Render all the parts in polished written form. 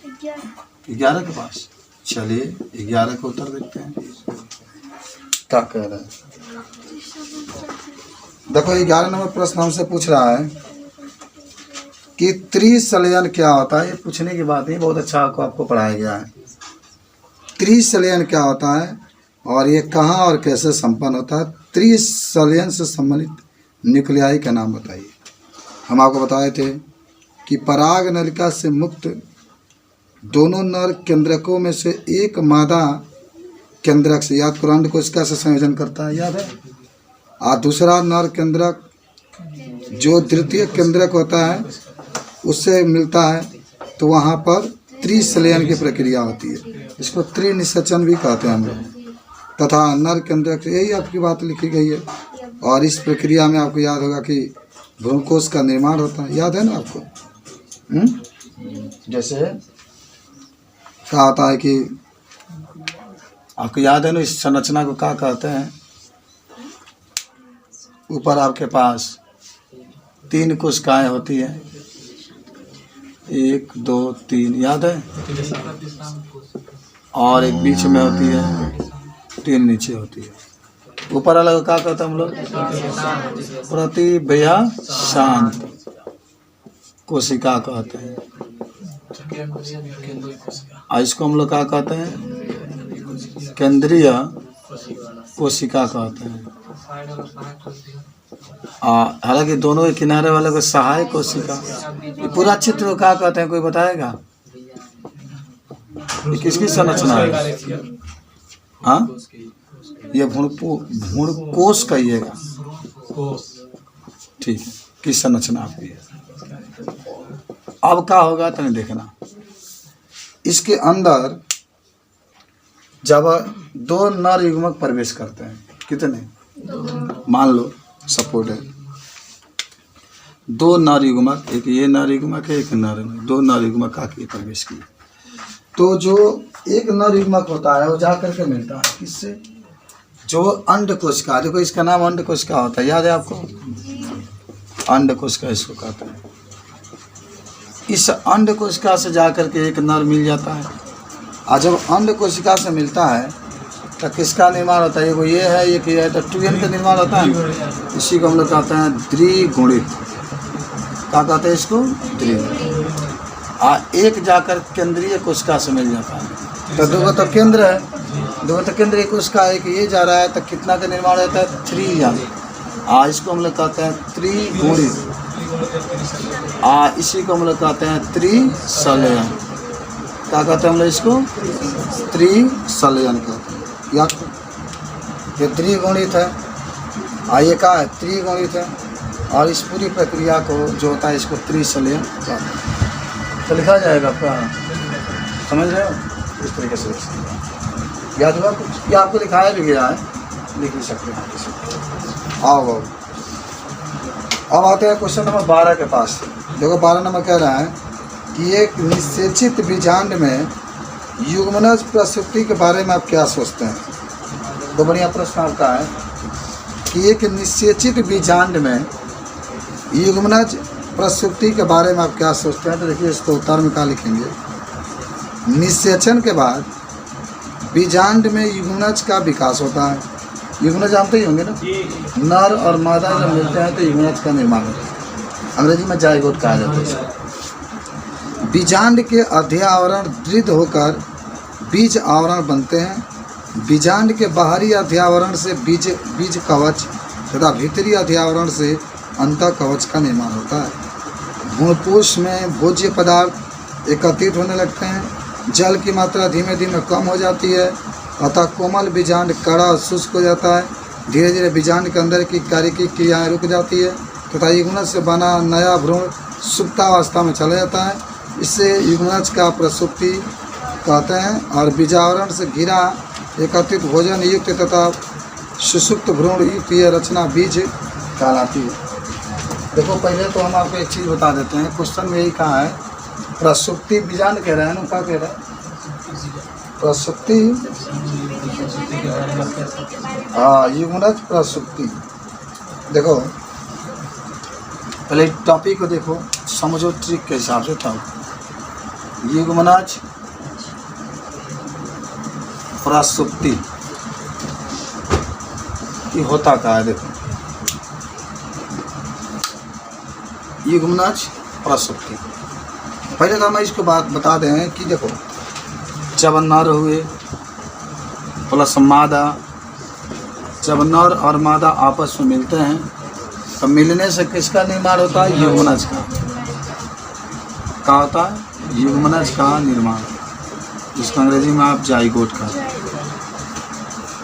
11 के पास। चलिए 11 का उत्तर देखते हैं क्या कह रहा है। देखो 11 नंबर प्रश्न हमसे पूछ रहा है कि त्रिसलयन क्या होता है। ये पूछने की बात नहीं, बहुत अच्छा आपको पढ़ाया गया है। त्रिसलयन क्या होता है और ये कहाँ और कैसे संपन्न होता है। त्रिसलयन से संबंधित न्यूक्लियाई का नाम बताइए। हम आपको बताए थे कि पराग नलिका से मुक्त दोनों नर केंद्रकों में से एक मादा केंद्रक से, याद करो, अंडकोशिका से संयोजन करता है, याद है। और दूसरा नर केंद्रक जो द्वितीय केंद्रक होता है उससे मिलता है, तो वहाँ पर त्रिसलयन की प्रक्रिया होती है। इसको त्रिनिषेचन भी कहते हैं हम लोग। तथा नर केंद्रक, यही आपकी बात लिखी गई है। और इस प्रक्रिया में आपको याद होगा कि भ्रूणकोश का निर्माण होता है, याद है ना आपको। जैसे कहा होता है कि आपको याद है ना, इस संरचना को क्या कहते हैं। ऊपर आपके पास 3 कोशिकाएं होती है, 1 2 3, याद है। और एक बीच में होती है, 3 नीचे होती है। ऊपर वाला को क्या कहते हैं हम लोग, प्रतिव्यय शांत कोशिका कहते हैं। और इसको हम लोग क्या कहते हैं, केंद्रीय कोशिका कहते हैं। हालांकि दोनों के किनारे वाले को सहायक कोशिका। ये पूरा चित्र को क्या कहते हैं, कोई बताएगा। ये किसकी संरचना है। हाँ, ये भ्रूणकोश कहिएगा, ठीक है, किस संरचना आपकी है। अब क्या होगा तो नहीं देखना। इसके अंदर जब 2 नर युग्मक प्रवेश करते हैं, कितने, मान लो सपोर्ट है 2 नर युग्मक, एक ये नर युग्मक है, एक नर, 2 नर युग्मक आके प्रवेश किए, तो जो एक नर युग्मक होता है वो जा करके मिलता है किससे, जो अंडकोशिका। देखो इसका नाम अंडकोशिका होता है, याद है आपको, अंडकोशिका इसको कहते हैं। इस अंडकोशिका से जा करके एक नर मिल जाता है। और जब अंडकोशिका से मिलता है तो किसका निर्माण होता है, वो ये है, एक ये है, तो 2n का निर्माण होता है। इसी को हम लोग कहते हैं द्विगुणित। क्या कहते हैं इसको, द्विगुणित। और एक जाकर केंद्रीय कोशिका से मिल जाता है, तो 2 तो केंद्र है, 2 तो केंद्रीय कोशिका, एक ये जा रहा है, तो कितना का निर्माण होता है, 3n। इसको हम लोग कहते हैं त्रिगुणित। इसी को हम लोग कहते हैं त्रिसलयन। क्या कहते हैं हम लोग इसको, त्रिसलयन कहते हैं। याद, ये द्विगुणित है, ये क्या है, त्रिगुणित है। और इस पूरी प्रक्रिया को जो होता है इसको त्रिसलयन कहते हैं। तो लिखा जाएगा आपका, समझ रहे हो, इस तरीके से याद हुआ कुछ, ये आपको लिखाया भी गया है, लिख भी सकते हैं। आओ अब आते हैं क्वेश्चन नंबर 12 के पास। देखो 12 नंबर कह रहा है कि एक निषेचित बीजांड में युग्मनज प्रसुप्ति के बारे में आप क्या सोचते हैं। तो बढ़िया प्रश्न आपका है कि एक निषेचित बीजांड में युग्मनज प्रसुप्ति के बारे में आप क्या सोचते हैं। तो देखिए इसको उत्तर में क्या लिखेंगे, निषेचन के बाद बीजांड में युग्मनज का विकास होता है। युग्मनज जानते ही होंगे ना, नर और मादा जब मिलते हैं तो युग्मनज का निर्माण होता है। अंग्रेजी में जाइगोट कहा जाता है इसको। बीजांड के अध्यावरण दृढ़ होकर बीज आवरण बनते हैं। बीजांड के बाहरी अध्यावरण से बीज कवच तथा भीतरी अध्यावरण से अंतः कवच का निर्माण होता है। भ्रूणकोश में भोज्य पदार्थ एकत्रित होने लगते हैं। जल की मात्रा धीमे धीमे कम हो जाती है, अतः कोमल बीजांड कड़ा और शुष्क हो जाता है। धीरे धीरे बीजांड के अंदर की कार्य की क्रियाएँ रुक जाती है तथा युग्मनज से बना नया भ्रूण सुप्तावस्था में चला जाता है। इससे युग्मनज का प्रसुप्ति कहते हैं। और बीजावरण से घिरा एकत्रित भोजन युक्त तथा सुषुप्त भ्रूण युक्त यह रचना बीज कहलाती है। देखो पहले तो हम आपको एक चीज़ बता देते हैं, क्वेश्चन में यही कहा है प्रसुप्ति, बीजांड कह रहे हैं ना, क्या कह रहे हैं, प्रसुप्ति, युग्मनज प्रसुप्ति। देखो पहले टॉपिक को देखो, समझो ट्रिक के हिसाब से था। युग्मनज प्रसुप्ति ये होता क्या है? देखो युग्मनज प्रसुप्ति। पहले तो हम इसको बात बता दें कि देखो जब नर हुए प्लस मादा, जब नर और मादा आपस में मिलते हैं तो मिलने से किसका निर्माण होता है? युग्मनज का। क्या होता है? युग्मनज का निर्माण, जिसको अंग्रेजी में आप जाइगोट का।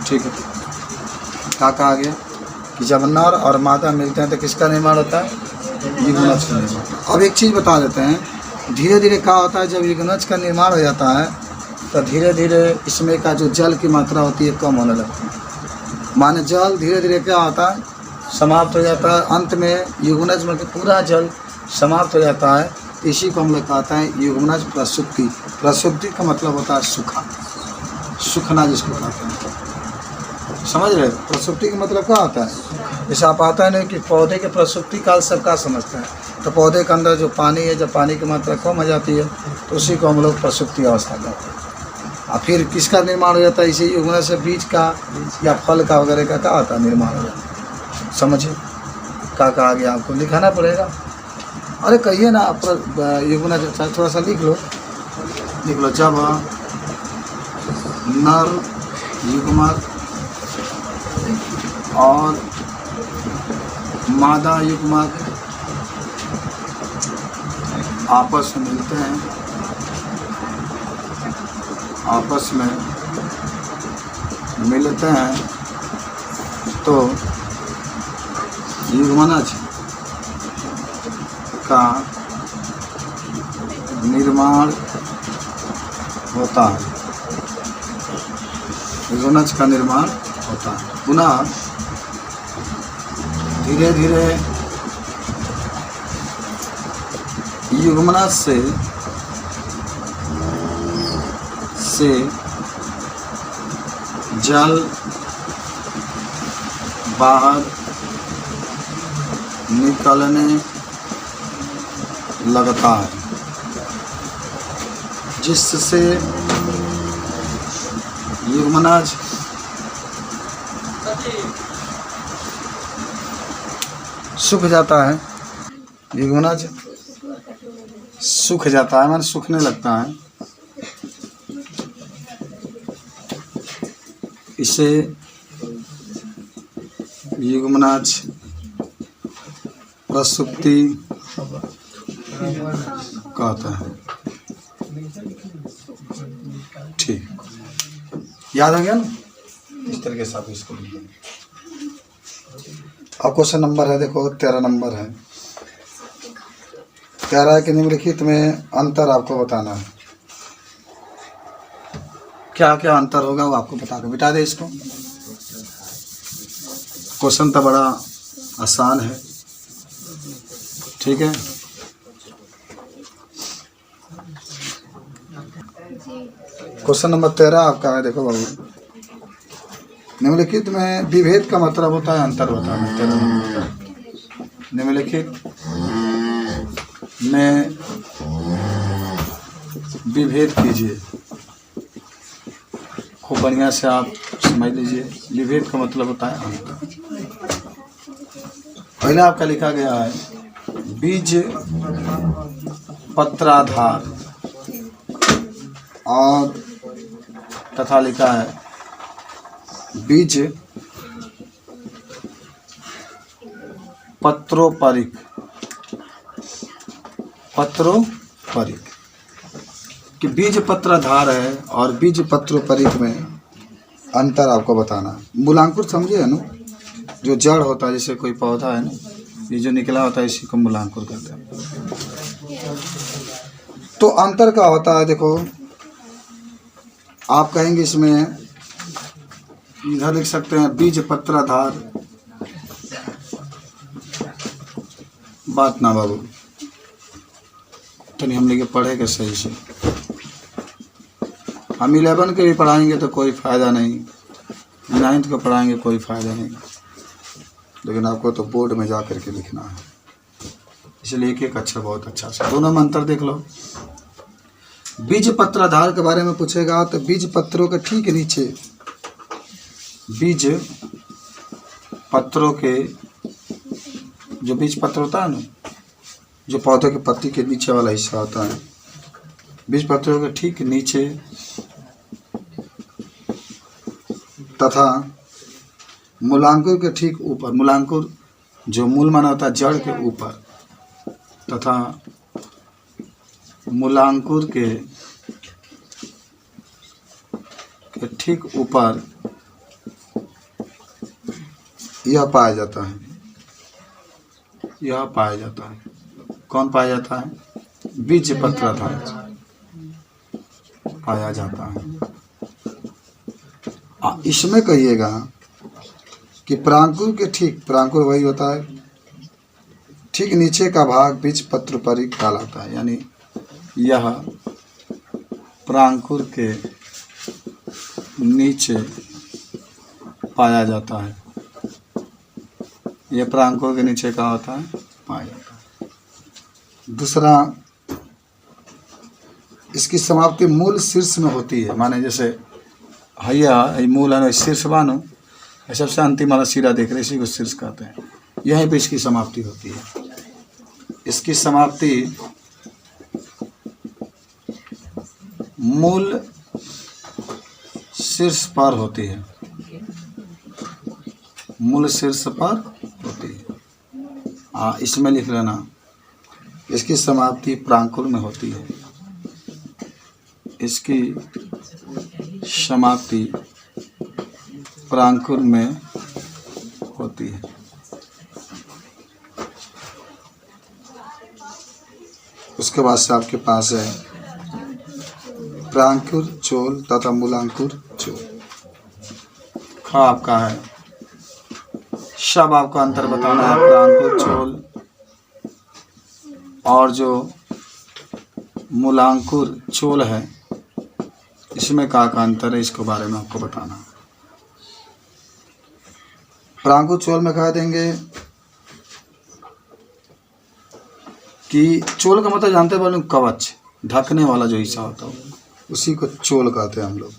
ठीक है, क्या कहा गया कि जब नर और मादा मिलते हैं तो किसका निर्माण होता है? युग्मनज का निर्माण। अब एक चीज़ बता देते हैं, धीरे धीरे क्या होता है, जब युग्मनज का निर्माण हो जाता है तो धीरे धीरे इसमें का जो जल की मात्रा होती है कम होने लगती है। माने जल धीरे धीरे क्या होता है? समाप्त हो जाता है। अंत में युग्मनज में पूरा जल समाप्त हो जाता है। इसी को हम लोग कहते हैं युग्मनज प्रसुप्ति। प्रसुप्ति का मतलब होता है सूखा, सूखना जिसको कहते हैं। समझ रहे? प्रसुप्ति का मतलब क्या होता है? जैसे आप आता है नहीं कि पौधे के प्रसुप्ति काल सबका समझते हैं, तो पौधे के अंदर जो पानी है, जब पानी की मात्रा कम हो जाती है तो उसी को हम लोग प्रसुप्ति अवस्था कहते हैं। और फिर किसका निर्माण हो जाता है? इसी युग्मनज से बीज का या फल का वगैरह का क्या होता है? निर्माण हो जाता है। समझिए क्या कहा गया? आपको लिखाना पड़ेगा। अरे कहिए ना आप युग्मनज थोड़ा सा लिख लो, लिख लो। जब नर युग्मक और मादा युग्मक आपस में मिलते हैं, आपस में मिलते हैं तो युग्मनज का निर्माण होता है। युग्मनज का निर्माण होता है। पुनः धीरे धीरे युग्मनज से जल बाहर निकलने लगता है, जिससे युग्मनज सूख जाता है। युग्मनज सूख जाता है, माने सूखने लगता है। इसे युग्मनज प्रसुप्ति कहता है। ठीक, याद हो गया ना? इस तरीके से आप इसको लिखेंगे। अब क्वेश्चन नंबर है, देखो 13 नंबर है। 13 के निम्नलिखित में अंतर आपको बताना है। क्या क्या अंतर होगा वो आपको बता दो। बिता दे इसको। क्वेश्चन तो बड़ा आसान है। ठीक है, क्वेश्चन नंबर 13 आपका है। देखो बाबू, निम्नलिखित में विभेद का मतलब होता है अंतर बताना। 13 नंबर निम्नलिखित में विभेद कीजिए। खूब बढ़िया से आप समझ लीजिए, विभेद का मतलब होता है अंतर। पहले आपका लिखा गया है बीज पत्राधार, और तथा लिखा है बीज पत्रोपरिक। पत्रोपरिक कि बीज पत्राधार है और बीज पत्रोपरिक में अंतर आपको बताना। मूलांकुर समझे है ना? जो जड़ होता है, जैसे कोई पौधा है ना, ये जो निकला होता है इसी को मूलांकुर कहते हैं। तो अंतर का होता है, देखो आप कहेंगे इसमें, इधर लिख सकते हैं बीज पत्राधार। बात ना बाबू, तो नहीं हम लेके पढ़ेंगे सही से। हम 11 के भी पढ़ाएंगे तो कोई फ़ायदा नहीं, 9th को पढ़ाएंगे कोई फ़ायदा नहीं, लेकिन आपको तो बोर्ड में जा कर के लिखना है। इसलिए एक एक अच्छा, बहुत अच्छा से दोनों में अंतर देख लो। बीज पत्राधार के बारे में पूछेगा तो बीज पत्रों के ठीक नीचे, बीज पत्रों के जो बीज पत्र होता है ना, जो पौधे के पत्ती के नीचे वाला हिस्सा होता है, बीज पत्रों के ठीक नीचे तथा मूलांकुर के ठीक ऊपर, मूलांकुर जो मूल माना होता है जड़ के ऊपर, तथा मूलांकुर के ठीक ऊपर यह पाया जाता है, यह पाया जाता है। कौन पाया जाता है? बीज पत्राधार पाया जाता है। इसमें कहिएगा कि प्रांकुर के ठीक, प्रांकुर वही होता है, ठीक नीचे का भाग बीज पत्र पर ही कहलाता है, यानी यह प्रांकुर के नीचे पाया जाता है। यह प्रांकुर के नीचे का होता है, पाया जाता है। दूसरा, इसकी समाप्ति मूल शीर्ष में होती है, माने जैसे हैया मूल है शीर्ष बानो, सबसे अंतिम वाला सिरा देख रहे, इसी को शीर्ष कहते हैं। यहीं पे इसकी समाप्ति होती है। इसकी समाप्ति मूल शीर्ष पर होती है, मूल शीर्ष पर होती है। इसमें लिख लेना, इसकी समाप्ति प्रांकुर में होती है, इसकी समाप्ति प्रांकुर में होती है। उसके बाद से आपके पास है प्रांकुर चोल तथा मूलांकुर चोल। खा आपका है, सब आपको अंतर बताना है। प्रांकुर चोल और जो मूलांकुर चोल है, इसमें का अंतर है, इसके बारे में आपको बताना। प्रांकुर चोल में कह देंगे कि चोल का मतलब जानते हैं कवच, ढकने वाला जो हिस्सा होता है उसी को चोल कहते हैं हम लोग।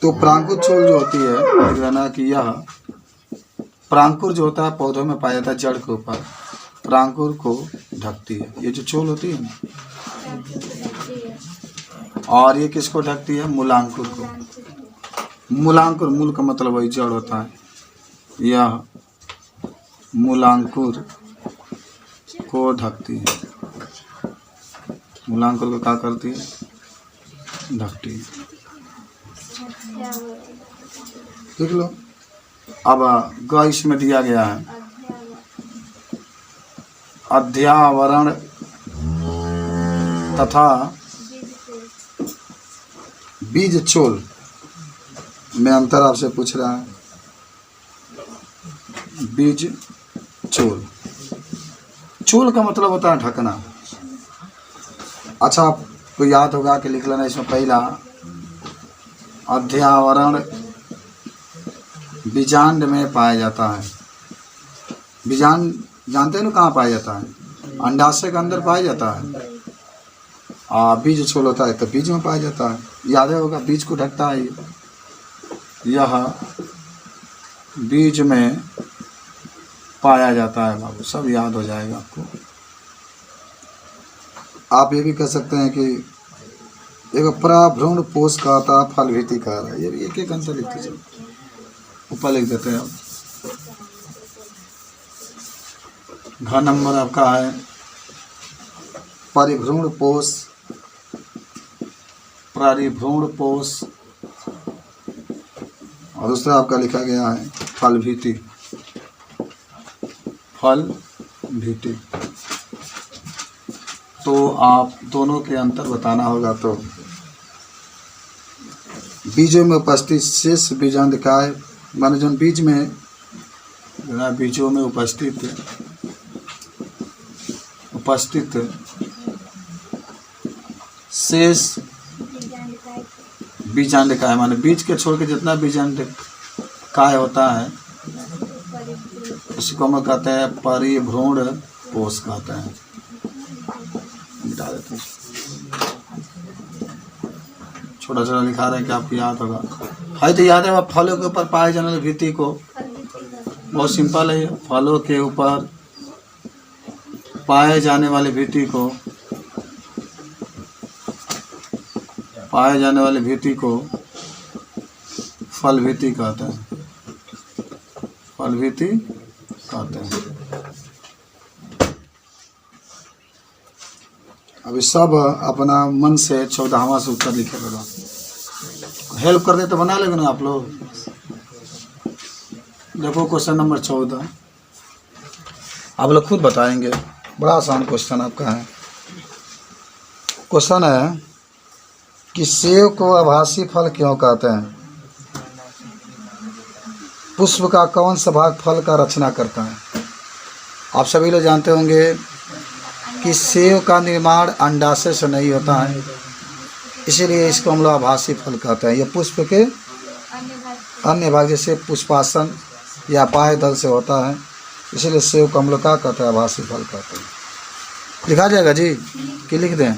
तो प्रांकुर चोल जो होती है, देख लेना कि यह प्रांकुर जो होता है पौधों में पाया जाता है, जड़ के ऊपर प्रांकुर को ढकती है। ये जो चोल होती है ना, और ये किसको ढकती है? मूलांकुर को। मूलांकुर, मूल का मतलब वही जड़ होता है, यह मूलांकुर को ढकती है। मूलांकुर को क्या करती है? ढकती है। देख लो। अब ग इसमें दिया गया है अध्यावरण तथा बीज चोल में अंतर आपसे पूछ रहा है। बीज चोल, चोल का मतलब होता है ढकना। अच्छा, आपको याद होगा कि लिख लेना इसमें पहला अध्यावरण बीजांड में पाया जाता है। बीजांड जानते हैं ना कहाँ पाया जाता है? अंडाशय के अंदर पाया जाता है। बीज छोल होता है तो बीज में पाया जाता है। याद होगा, बीज को ढकता है। यह बीज में पाया जाता है बाबू, सब याद हो जाएगा आपको। आप ये भी कह सकते हैं कि एक प्राभ्रूण पोष का था, फल भीति का रहा है। ये भी एक एक अंतर लिखते चलो, ऊपर लिख देते हैं आप। घ नंबर आपका है परिभ्रूण पोष, परिभ्रूण पोष, और दूसरा आपका लिखा गया है फल भीति, फल भीति। तो आप दोनों के अंतर बताना होगा। तो बीजों में उपस्थित शेष बीजांडकाय, माने जो बीज में बीजों में उपस्थित शेष बीजांडकाय, माने बीज के छोड़ के जितना बीजांडकाय होता है उसको हम कहते हैं परिभ्रूण पोष कहते हैं। मिटा देते हैं। छोटा छोटा लिखा रहा है कि आपको याद होगा। है तो याद है। वह फलों के ऊपर पाए जाने वाली भीति को, बहुत सिंपल है। फलों के ऊपर पाए जाने वाली भीति को, पाए जाने वाली भीति को फल भीति कहते हैं। फल भीति कहते हैं। अभी सब अपना मन से 14वां से उत्तर लिखे करो। हेल्प कर दे तो बना लेंगे ना आप लोग। देखो क्वेश्चन नंबर 14 आप लोग खुद बताएंगे। बड़ा आसान क्वेश्चन आपका है। क्वेश्चन है कि सेब को आभासी फल क्यों कहते हैं? पुष्प का कौन सा भाग फल का रचना करता है? आप सभी लोग जानते होंगे कि सेब का निर्माण अंडाशय से नहीं होता है, इसीलिए इसको हम लोग आभासी फल कहते हैं। ये पुष्प के अन्य भाग जैसे पुष्पासन या पाए दल से होता है, इसीलिए सेब को हम लोग क्या कहते हैं? आभासी फल कहते हैं। लिखा जाएगा जी कि लिख दें?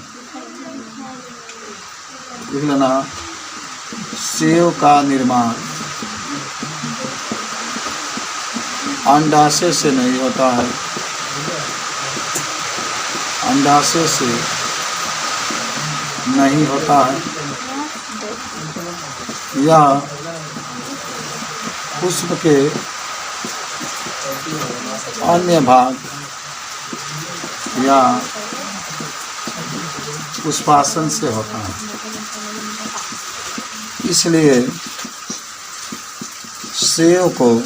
लिख लेना। सेब का निर्माण अंडाशय से नहीं होता है, अंडाशय से नहीं होता है। यह पुष्प के अन्य भाग या पुष्पासन से होता है, इसलिए सेब को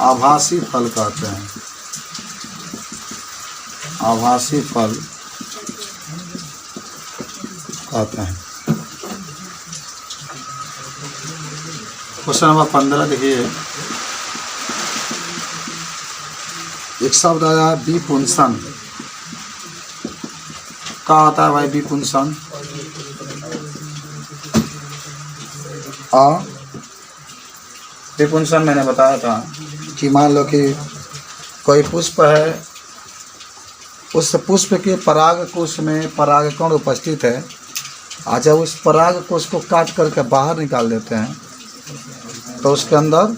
आभासी फल कहते हैं। आभासी फल कहते हैं। क्वेश्चन नंबर 15 देखिए। एक शब्द आया विपुंसन। क्या होता है भाई विपुंसन? विपुंसन मैंने बताया था कि मान लो कि कोई पुष्प है, उस पुष्प के पराग कोश में परागकण उपस्थित है। आज जब उस पराग कोश को काट करके बाहर निकाल देते हैं तो उसके अंदर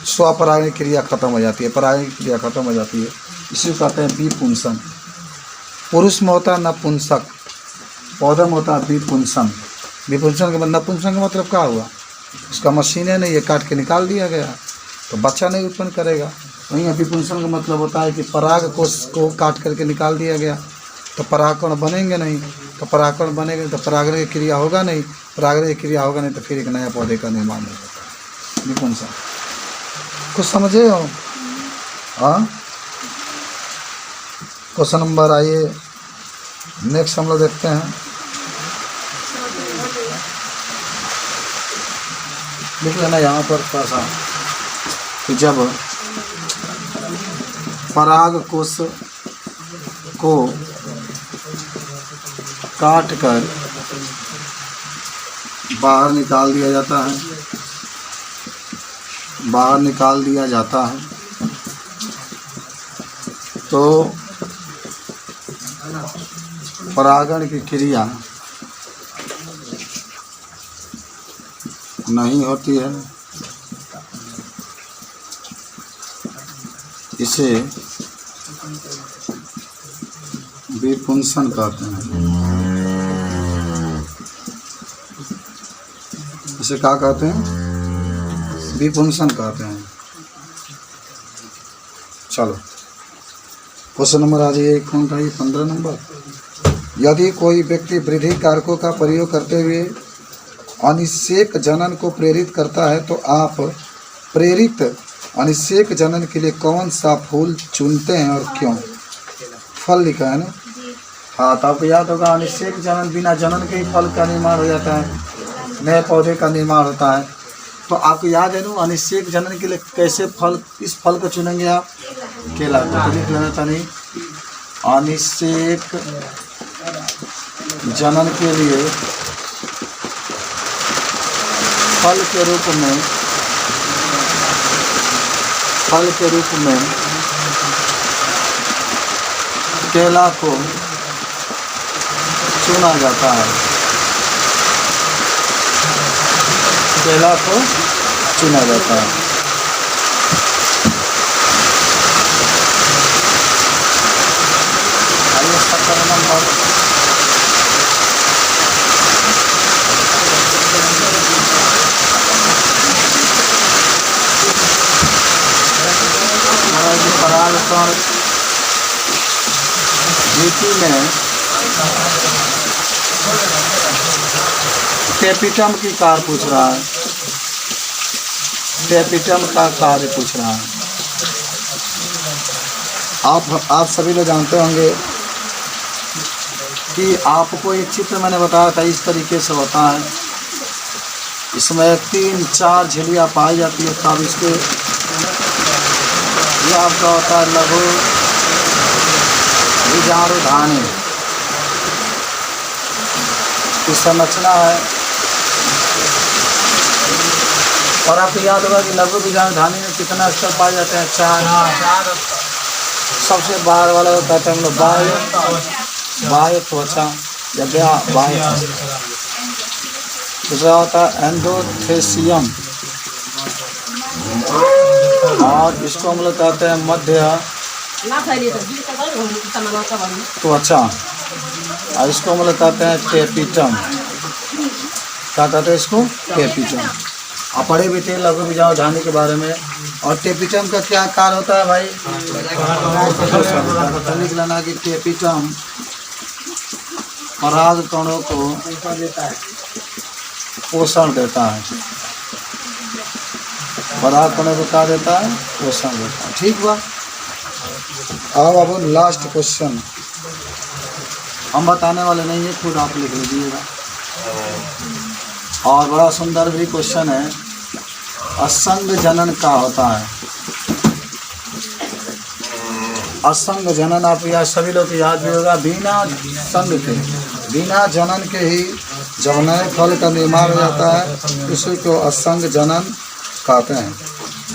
स्वपरागण क्रिया खत्म हो जाती है, परागण क्रिया खत्म हो जाती है। इसी को कहते हैं विपुंसन। पुरुष में होता है नपुंसक, पौधा में होता है विपुंसन। विपुंसन के बाद नपुंसक का मतलब क्या हुआ? उसका मशीनें नहीं, ये काट के निकाल दिया गया तो बच्चा नहीं उत्पन्न करेगा। वहीं विपुंसन का मतलब होता है कि पराग कोश को काट करके निकाल दिया गया तो परागकण बनेंगे नहीं, तो परागकण बनेंगे तो परागण की क्रिया होगा नहीं, परागण की क्रिया होगा नहीं तो फिर एक नया पौधे का निर्माण होगा। विपुंसन कुछ समझे हो? हाँ। क्वेश्चन नंबर आइए नेक्स्ट हम लोग देखते हैं। लिख लेना यहाँ पर थोड़ा सा कि जब पराग कोश को काट कर बाहर निकाल दिया जाता है, बाहर निकाल दिया जाता है तो परागण की क्रिया नहीं होती है। इसे विपुंसन कहते हैं। इसे क्या कहते हैं? विपुंसन कहते हैं। चलो क्वेश्चन नंबर आ जाइए कौन का? ये 15 नंबर। यदि कोई व्यक्ति वृद्धि कारकों का प्रयोग करते हुए अनिषेक जनन को प्रेरित करता है तो आप प्रेरित अनिषेक जनन के लिए कौन सा फूल चुनते हैं और क्यों? फल लिखा है ना। हाँ तो आपको याद होगा अनिषेक जनन, बिना जनन के ही फल का निर्माण हो जाता है, नए पौधे का निर्माण होता है। तो आपको याद है ना अनिषेक जनन के लिए कैसे फल, इस फल को चुनेंगे आप? केला। तो लिख लेना था नहीं, अनिषेक जनन के लिए फल के रूप में केला को चुना जाता है, केला को चुना जाता है। आइए 17 नंबर, परागकण नीति में टेपिटम की कार पूछ रहा है, टेपिटम का कार्य पूछ रहा है। आप सभी लोग जानते होंगे कि आपको एक चित्र मैंने बताया था, इस तरीके से होता है। इसमें 3-4 झिल्लियाँ पाई जाती है, तब इसके यह आपका होता है लघु बीजाणुधानी की संरचना है। और आपको याद होगा कि लघु बीजाणुधानी में कितना स्तर पाए जाते हैं? 4। सबसे बाहर वाला होता है हम लोग बाह्य त्वचा या बाह्य। दूसरा होता है एंडोथेसियम, और इसको हम लोग कहते हैं मध्य त्वचा, और इसको हम लोग कहते हैं टेपिटम। क्या कहते हैं इसको? टेपिटम। आप पढ़े भी थे लघु बीजाणुधानी के बारे में। और टेपिटम का क्या कार्य होता है भाई? लिख लेना कि टेपिटम पराग कणों को पोषण देता है, पराग कणों को क्या देता है? पोषण देता है। ठीक बा। अब लास्ट क्वेश्चन हम बताने वाले नहीं है, खुद आप लिख लीजिएगा। और बड़ा सुंदर भी क्वेश्चन है, असंग जनन का होता है। असंग जनन आप याद सभी लोग को याद भी होगा, बिना संग के, बिना जनन के ही जब नए फल का निर्माण हो जाता है उसी को असंग जनन कहते हैं।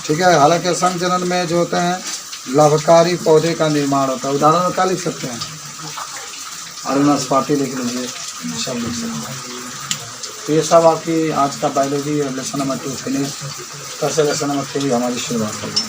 ठीक है। हालांकि असंग जनन में जो होते हैं लाभकारी पौधे का निर्माण होता है। उदाहरण में क्या लिख सकते हैं? अरुणास्पाति लिख लीजिए, सब लिख सकते हैं। तो ये सब आपकी आज का बायोलॉजी लेसन नंबर 2 फिनिश। कल से लेसन नंबर 3 हमारी शुरुआत होगी।